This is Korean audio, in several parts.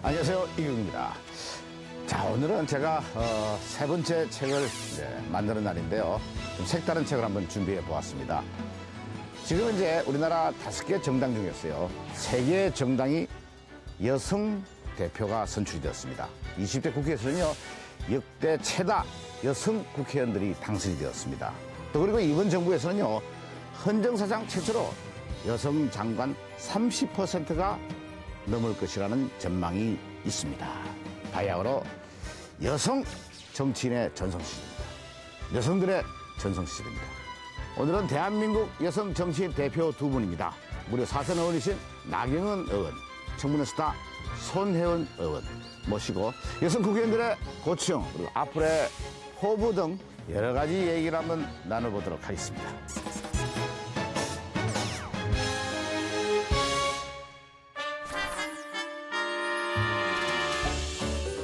안녕하세요, 이경입니다. 자, 오늘은 제가 세 번째 책을 만드는 날인데요. 좀 색다른 책을 한번 준비해 보았습니다. 지금 이제 우리나라 5개 정당 중에서요, 3개의 정당이 여성 대표가 선출이 되었습니다. 20대 국회에서는요, 역대 최다 여성 국회의원들이 당선이 되었습니다. 또 그리고 이번 정부에서는요, 헌정사상 최초로 여성 장관 30%가 넘을 것이라는 전망이 있습니다. 바야흐로 여성 정치인의 전성시대입니다. 여성들의 전성시대입니다. 오늘은 대한민국 여성 정치인 대표 2분입니다. 무려 4선 의원이신 나경원 의원, 청문회 스타 손혜원 의원 모시고 여성 국회의원들의 고충, 그리고 앞으로의 포부 등 여러 가지 얘기를 한번 나눠보도록 하겠습니다.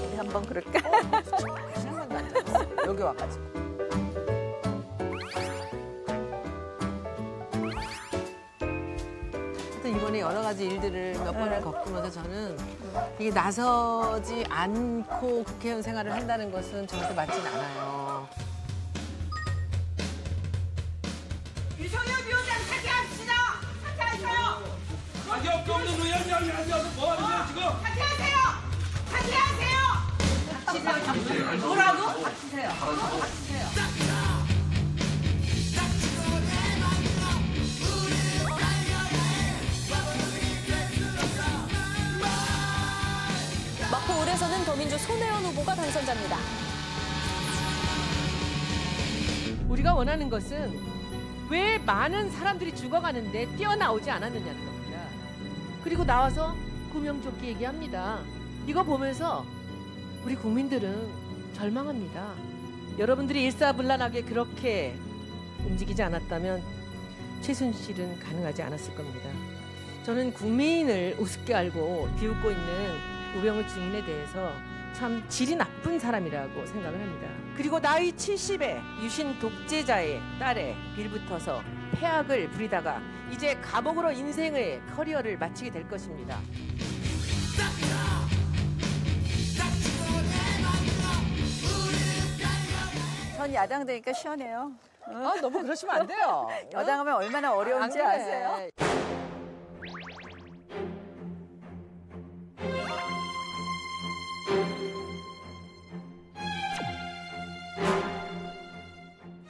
우리 한번 그럴까? 여기 와가지고. 하여튼 이번에 여러 가지 일들을 몇 번을 겪으면서 저는 이게 나서지 않고 국회의원 생활을 한다는 것은 저한테 맞진 않아요. 유성현 위원장 사퇴합시다. 사퇴하세요. 자격 없는 위원장이 앉아서 뭐 하는 거야 지금? 사퇴하세요. 사퇴하세요. 뭐라고? 닥치세요. 마포 을에서는 더민주 손혜원 후보가 당선자입니다. 우리가 원하는 것은 왜 많은 사람들이 죽어가는데 뛰어나오지 않았느냐는 겁니다. 그리고 나와서 구명조끼 얘기합니다. 이거 보면서 우리 국민들은 절망합니다. 여러분들이 일사불란하게 그렇게 움직이지 않았다면 최순실은 가능하지 않았을 겁니다. 저는 국민을 우습게 알고 비웃고 있는 우병우 증인에 대해서 참 질이 나쁜 사람이라고 생각을 합니다. 그리고 나이 70에 유신 독재자의 딸에 빌붙어서 폐악을 부리다가 이제 감옥으로 인생의 커리어를 마치게 될 것입니다. 전 야당 되니까 시원해요. 아, 너무 그러시면 안 돼요. 여당하면 얼마나 어려운지 안 그래. 아세요?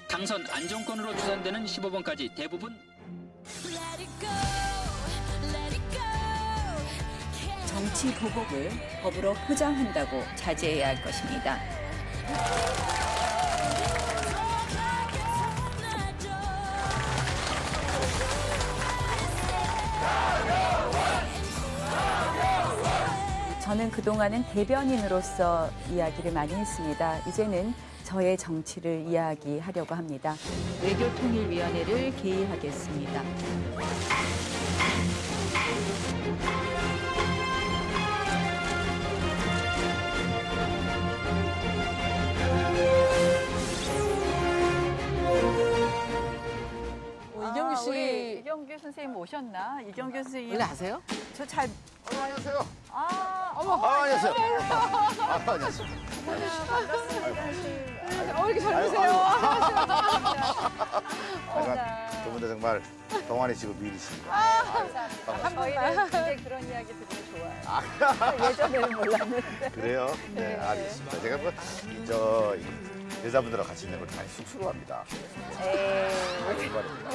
당선 안정권으로 추산되는 15번까지 대부분 정치 보복을 법으로 포장한다고 자제해야 할 것입니다. 저는 그동안은 대변인으로서 이야기를 많이 했습니다. 이제는 저의 정치를 이야기하려고 합니다. 외교통일위원회를 개의하겠습니다. 이경규 씨 우리 이경규 선생님 오셨나? 이경규 선생님. 원래 아세요? 저 잘. 안녕하세요. 안녕하세요. 안녕하세요. 이렇게 젊으세요. 두분도 정말 동안이시고 미리십니다. 저희는 굉장히 그런 이야기 듣는 거 좋아요. 예전에는 몰랐는데. 그래요? 네, 알겠습니다. 제가 여자분들하고 같이 있는 걸 많이 쑥스러워합니다.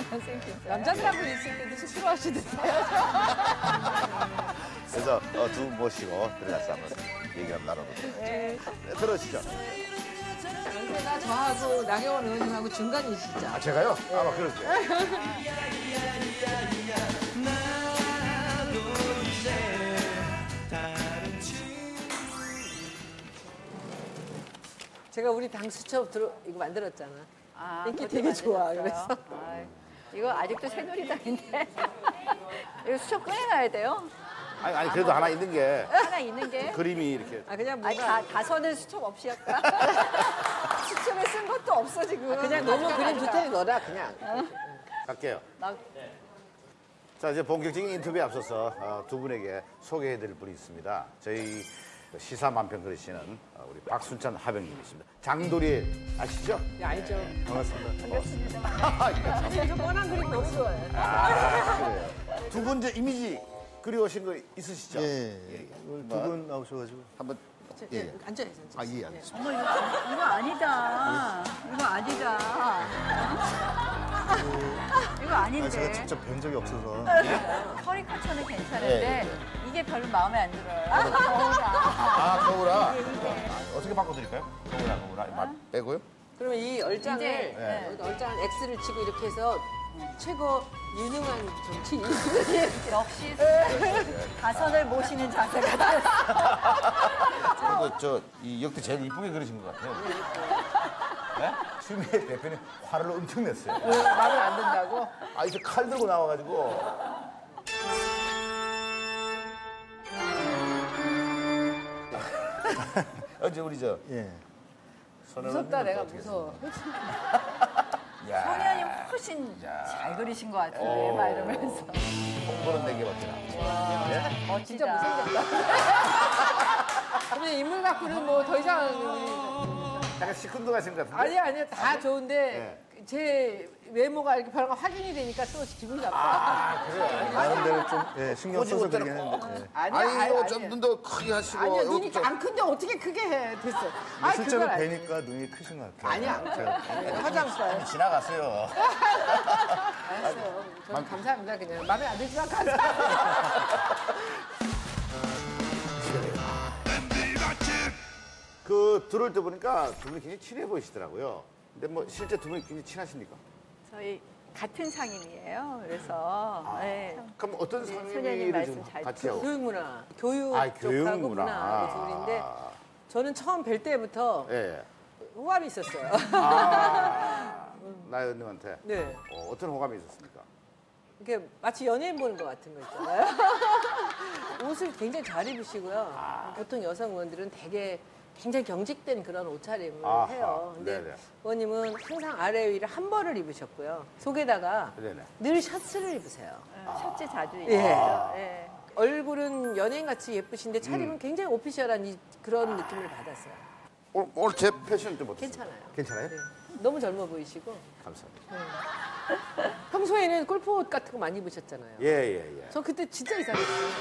선생님 진짜. 남자들하고 있을 때도 쑥스러워하시던데요. 그래서 두 분 모시고 들어가서 한번 얘기 한번 나눠보도록 하겠습니다. 네, 들어오시죠. 연세가 저하고 나경원 의원님하고 중간이시죠? 아, 제가요? 아마 그럴게요. 제가 우리 당 수첩 이거 만들었잖아. 인기 그것도 되게 좋아. 만드셨어요? 그래서 이거 아직도 새누리당인데. 이거 수첩 꺼내놔야 돼요? 아니 그래도 하나 있는 게 하나 있는 게. 그림이 이렇게. 그냥 아니, 뭔가 다서는 수첩 없이 할까? 수첩에 쓴 것도 없어, 지금. 그냥 너무 그림 좋다니 넣어라 그냥. 갈게요. 자, 이제 본격적인 인터뷰에 앞서서 두 분에게 소개해드릴 분이 있습니다. 저희 시사 만평 그리시는 우리 박순찬 하병님이십니다. 장도리 아시죠? 네, 알죠. 반갑습니다. 저 뻔한 그림 너무 좋아해요. 그래요. 두 분 이제 이미지 그려오신 거 있으시죠? 예. 오늘 두 분 나오셔가지고 한번 예. 앉아요. 아, 예, 알겠습니다. 어머, 이거 아니다. 이거 아니다. 이거 아니, 제가 아닌데. 직접 뵌 적이 없어서 허리 커처는 괜찮은데 이게 별로 마음에 안 들어요. 거울아. 아, 거울아. 이게. 어떻게 바꿔드릴까요? 거울아. 맛 빼고요? 그러면 이 얼짱을 이제, 얼짱 X를 치고 이렇게 해서 최고 유능한 정치인 역시 가선을 모시는 자세가 됐어. 그리고 이 역대 제일 이쁘게 그리신 것 같아요. 네? 추미애 대표님 화를 엄청 냈어요. 마음에 안 든다고. 아, 이제 칼 들고 나와가지고. 어제 우리 예. 무섭다 내가 무서워. 소년이 훨씬 잘 그리신 것 같은데 막 이러면서. 홍보는 4개밖에 나. 멋지다. 진짜 못생겼다. 그냥 인물 갖고는 뭐 더 이상 약간 시큰둥하신 것 같은데? 아니야 다 좋은데 제 외모가 이렇게 별거 확인이 되니까 또 기분이 나빠. 나름대로 좀 신경 써서 꼬집을 그리긴 때는 했는데. 아니요, 좀 눈도 크게 하시고. 아니야 눈이 이것도 좀- 안 큰데 어떻게 크게 해 됐어. 아이, 실제로 그건 아니야. 뵈니까 눈이 크신 것 같아요. 아니야. 제가 화장실. 지나가세요. 알았어요. 저는 감사합니다 그냥 마음에 안 들지만 감사합니다. 그 들어올 때 보니까 두 분이 굉장히 친해 보이시더라고요. 근데 뭐 실제 두 분이 굉장히 친하십니까? 저희 같은 상임이에요. 그래서 네. 그럼 어떤 소녀님 상의를 말씀 좀 잘 같이 하고? 교육문화, 교육 아, 쪽하고 교육문화. 문화 둘인데 저는 처음 뵐 때부터 예. 호감이 있었어요. 나연님한테 네. 어떤 호감이 있었습니까? 이게 마치 연예인 보는 것 같은 거 있잖아요. 옷을 굉장히 잘 입으시고요. 보통 여성 의원들은 되게 굉장히 경직된 그런 옷차림을 아하, 해요. 근데 네네. 의원님은 항상 아래 위를 한 벌을 입으셨고요. 속에다가 네네. 늘 셔츠를 입으세요. 셔츠 자주 예. 입죠. 예. 얼굴은 연예인같이 예쁘신데 차림은 굉장히 오피셜한 그런 느낌을 받았어요. 오늘 제 패션 좀 어떠세요? 괜찮아요. 괜찮아요? 네. 너무 젊어 보이시고 감사합니다. 평소에는 골프옷 같은 거 많이 입으셨잖아요. 예. 저 그때 진짜 이상했어요.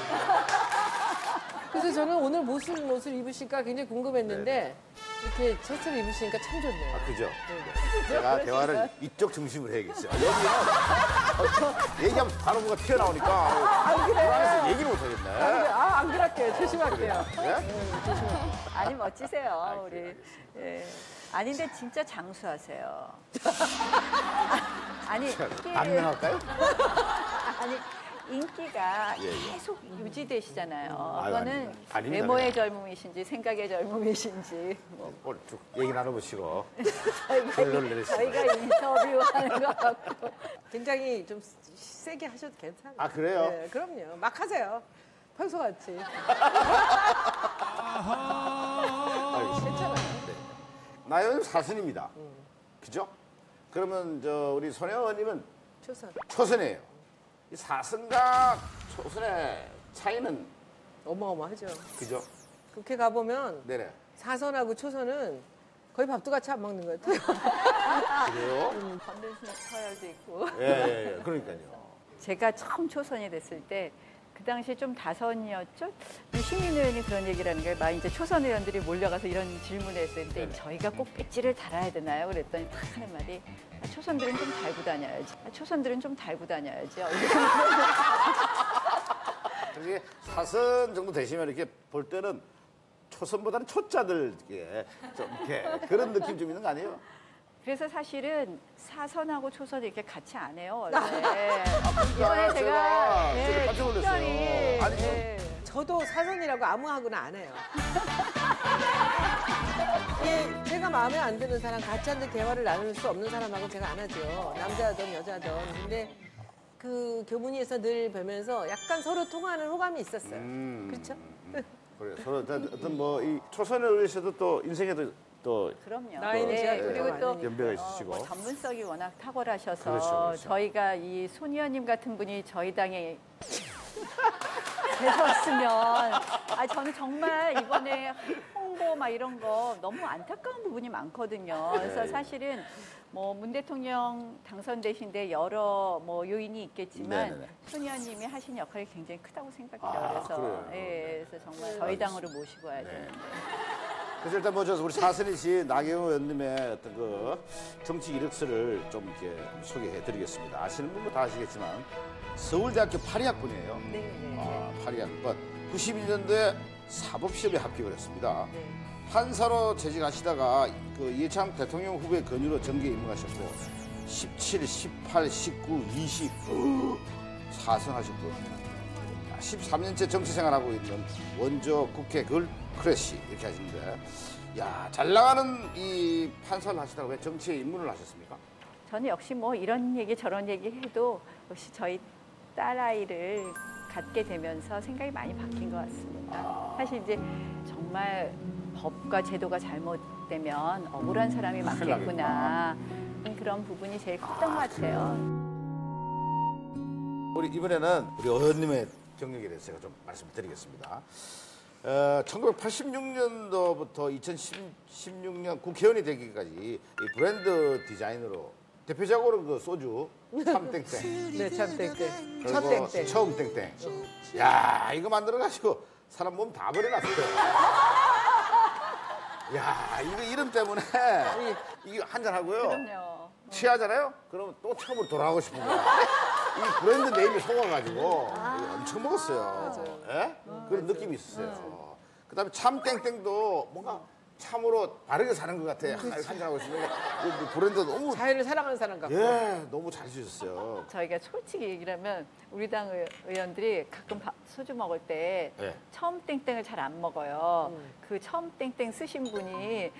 그래서 저는 오늘 무슨 옷을 입으실까 굉장히 궁금했는데 이렇게 셔츠를 입으시니까 참 좋네요. 아, 그죠? 네. 제가 대화를 이쪽 중심으로 해야겠어요. 여기는 얘기하면 바로 뭐가 튀어나오니까 불안해서 얘기를 못 하겠네. 안 그럴게요. 조심할게요. 예? 아니 멋지세요 우리. 예. 아닌데 진짜 장수하세요. 아니 안면할까요? 아니 인기가 예. 계속 유지되시잖아요. 아유, 그거는 아닙니다. 외모의 젊음이신지 생각의 젊음이신지 뭐 오늘 쭉 얘기 나눠보시고 저희가, 결론을 내리시죠. 저희가 인터뷰하는 것 같고 굉장히 좀 세게 하셔도 괜찮아요. 아, 그래요? 네, 그럼요. 막 하세요. 평소같이. 괜찮아요. 나연 사순입니다. 그죠? 그러면 우리 손혜원님은 초선. 초선이에요. 이 사선과 초선의 차이는 어마어마하죠. 그죠? 국회 가보면 네네. 사선하고 초선은 거의 밥도 같이 안 먹는 것 같아요. 그래요? 건든스 서열도 있고. 예. 그러니까요. 제가 처음 초선이 됐을 때 그 당시에 좀 다선이었죠. 신민 의원이 그런 얘기를 하는 거예요. 막 이제 초선 의원들이 몰려가서 이런 질문을 했을 때 저희가 꼭 배지를 달아야 되나요? 그랬더니 딱 하는 말이 초선들은 좀 달고 다녀야지. 초선들은 좀 달고 다녀야지. 그게 사선 정도 되시면 이렇게 볼 때는 초선보다는 초자들 좀 이렇게 그런 느낌 좀 있는 거 아니에요? 그래서 사실은 사선하고 초선 이렇게 같이 안 해요, 원래. 이번에 제가 깜짝 놀랐어요. 특별히 아니, 저도 사선이라고 아무하고는 안 해요. 이게 제가 마음에 안 드는 사람, 같이 앉아 대화를 나눌 수 없는 사람하고 제가 안 하죠. 남자든 여자든. 근데 그 교문위에서 늘 뵈면서 약간 서로 통하는 호감이 있었어요. 그렇죠? 그래요. 서로 어떤 뭐 이 초선을 위해서도 또 인생에도 또 그럼요. 나이는 제가 그리고 또 연배가 있으시고. 뭐 전문성이 워낙 탁월하셔서 그렇죠. 저희가 이 손 의원님 같은 분이 저희 당에 되셨으면 저는 정말 이번에 홍보 막 이런 거 너무 안타까운 부분이 많거든요. 그래서 사실은 뭐 문 대통령 당선되신데 여러 뭐 요인이 있겠지만 손 의원님이 하신 역할이 굉장히 크다고 생각해요. 그래서 그래요? 그래서 정말 저희 당으로 모시고 와야 되는데. 그래서 일단 먼저 우리 사선희 씨 나경원 의원님의 어떤 그 정치 이력서를 좀 이렇게 소개해드리겠습니다. 아시는 분도 다 아시겠지만 서울대학교 8위학번이에요. 네. 8위학번. 92년도에 사법시험에 합격을 했습니다. 네. 판사로 재직하시다가 그 이해창 대통령 후보의 권유로 정계에 입문하셨고 17, 18, 19, 20 4선하셨고 13년째 정치 생활하고 있는 원조 국회 걸 크래시 이렇게 하시는데 잘 나가는 이 판사를 하시다가 왜 정치에 입문을 하셨습니까? 저는 역시 뭐 이런 얘기 저런 얘기 해도 역시 저희 딸아이를 갖게 되면서 생각이 많이 바뀐 것 같습니다. 사실 이제 정말 법과 제도가 잘못되면 억울한 사람이 많겠구나. 그런 부분이 제일 컸던 것 같아요. 우리 이번에는 우리 의원님의 경력에 대해서 제가 좀 말씀을 드리겠습니다. 1986년도부터 2016년 국회의원이 되기까지 이 브랜드 디자이너로 대표적으로 그 소주 참땡땡. 네, 참땡땡. 그리고 첫땡땡. 처음 땡땡. 야 이거 만들어가지고 사람 몸 다 버려놨어요. 야 이거 이름 때문에 이거 한잔 하고요. 그럼요. 취하잖아요? 그러면 또 처음으로 돌아가고 싶은 거야. 이 브랜드 네임이 속아가지고 이거 엄청 먹었어요. 예? 그런 느낌이 있었어요. 그다음에 참땡땡도 뭔가 참으로 바르게 사는 것 같아. 한잔하고 있으면 브랜드 너무 자연을 사랑하는 사람 같고. 너무 잘 주셨어요. 저희가 솔직히 얘기를 하면 우리 당 의원들이 가끔 소주 먹을 때 처음 땡땡을 잘 안 먹어요. 그 처음 땡땡 쓰신 분이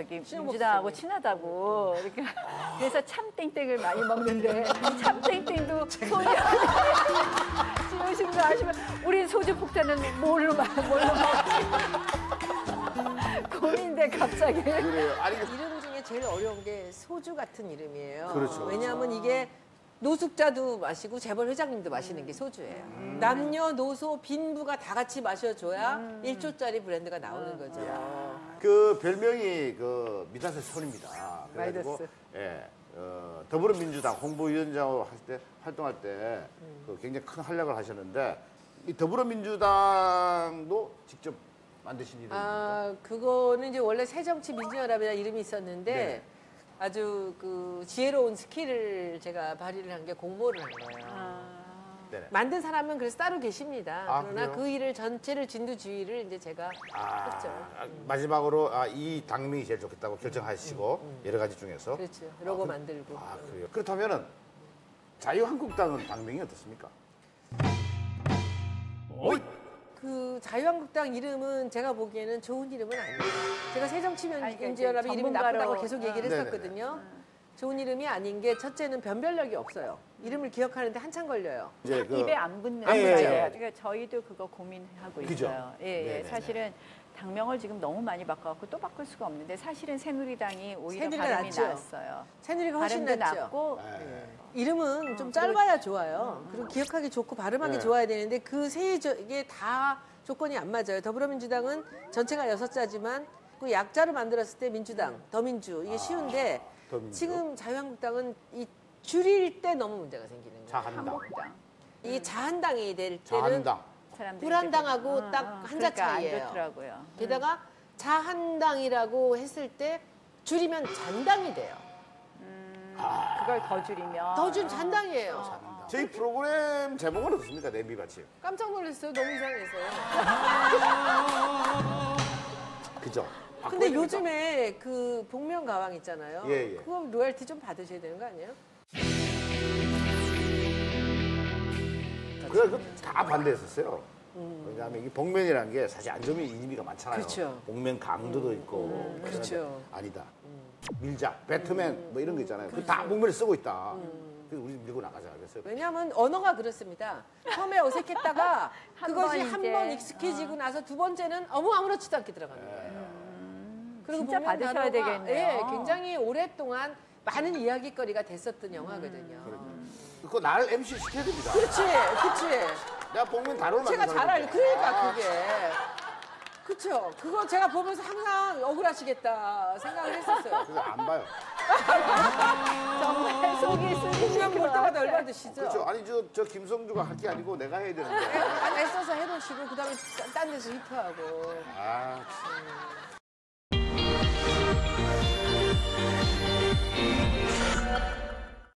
민주당하고 친하다고. 그래서 참 땡땡을 많이 먹는데 참 땡땡도 소주 지으신 거 아시면 우리 소주 폭탄은 뭘로 먹지? 고민돼 갑자기. 그래요. 이름 중에 제일 어려운 게 소주 같은 이름이에요. 그렇죠. 왜냐하면 이게 노숙자도 마시고 재벌 회장님도 마시는 게 소주예요. 남녀노소 빈부가 다 같이 마셔줘야 1조짜리 브랜드가 나오는 거죠. 그 별명이 그 미다스 손입니다. 마이더스. 더불어민주당 홍보위원장으로 활동할 때 그 굉장히 큰 활약을 하셨는데 이 더불어민주당도 직접 만드신 이름입니까? 그거는 이제 원래 새정치민주연합이라는 이름이 있었는데 아주 그 지혜로운 스킬을 제가 발휘를 한 게 공모를 한 거예요. 만든 사람은 그래서 따로 계십니다. 그러나 그래요? 그 일을 전체를 진두지휘를 이제 제가 했죠. 마지막으로 이 당명이 제일 좋겠다고 결정하시고 여러 가지 중에서 그렇죠. 로고 만들고. 그래요. 그렇다면은 자유한국당은 당명이 어떻습니까? 그 자유한국당 이름은 제가 보기에는 좋은 이름은 아니에요. 제가 새정치민주연합의 이름이 나쁘다고 계속 얘기를 했었거든요. 좋은 이름이 아닌 게 첫째는 변별력이 없어요. 이름을 기억하는데 한참 걸려요. 이제 입에 안 붙는 예, 예, 거예요. 예. 그러니까 저희도 그거 고민하고 그죠? 있어요. 사실은 당명을 지금 너무 많이 바꿔갖고 또 바꿀 수가 없는데 사실은 새누리당이 오히려 새누리가 발음이 낫죠. 나았어요. 새누리가 훨씬 발음도 낫죠. 낫고 이름은 좀 짧아야 좋아요. 그리고 기억하기 좋고 발음하기 좋아야 되는데 그 세 개 다 조건이 안 맞아요. 더불어민주당은 전체가 6자지만 그 약자로 만들었을 때 민주당, 더민주 이게 쉬운데 더민주. 지금 자유한국당은 이 줄일 때 너무 문제가 생기는 거예요. 자한당. 이 자한당이 될 때는 자한당. 사람들이 불한당하고 이제 딱 한자 그러니까 안 차이예요. 좋더라고요. 게다가 자한당이라고 했을 때 줄이면 잔당이 돼요. 그걸 더 줄이면 더 준 잔당이에요. 저희 프로그램 제목은 어떻습니까? 냄비밭이. 깜짝 놀랐어요. 너무 이상해서. 그죠? 근데 요즘에 그 복면가왕 있잖아요. 예. 그거 로열티 좀 받으셔야 되는 거 아니에요? 그래서 다 반대했었어요. 왜냐하면 이게 복면이라는 게 사실 안점이 의미가 많잖아요. 그렇죠. 복면 강도도 있고. 그렇죠. 아니다. 밀작, 배트맨 뭐 이런 거 있잖아요. 그 다 복면을 쓰고 있다. 그래서 우리 밀고 나가자 그랬어요. 왜냐하면 언어가 그렇습니다. 처음에 어색했다가 그것이 번 한 이제, 번 익숙해지고 나서 두 번째는 아무렇지도 않게 들어가는 거예요. 그리고 진짜 복면 받으셔야 단호가, 되겠네요. 예, 굉장히 오랫동안 많은 이야기거리가 됐었던 영화거든요. 그거 날 MC 시켜야 됩니다. 그렇지. 내가 복면 단호를 제가 잘 알죠. 그러니까 그게. 그쵸. 그거 제가 보면서 항상 억울하시겠다 생각을 했었어요. 그래서 안 봐요. 정말 속이 공연 볼 때마다 열받으시죠? 그렇죠. 아니 저 김성주가 할 게 아니고 내가 해야 되는데. 아니, 애써서 해보시고 그다음에 딴 데서 히트하고. 아.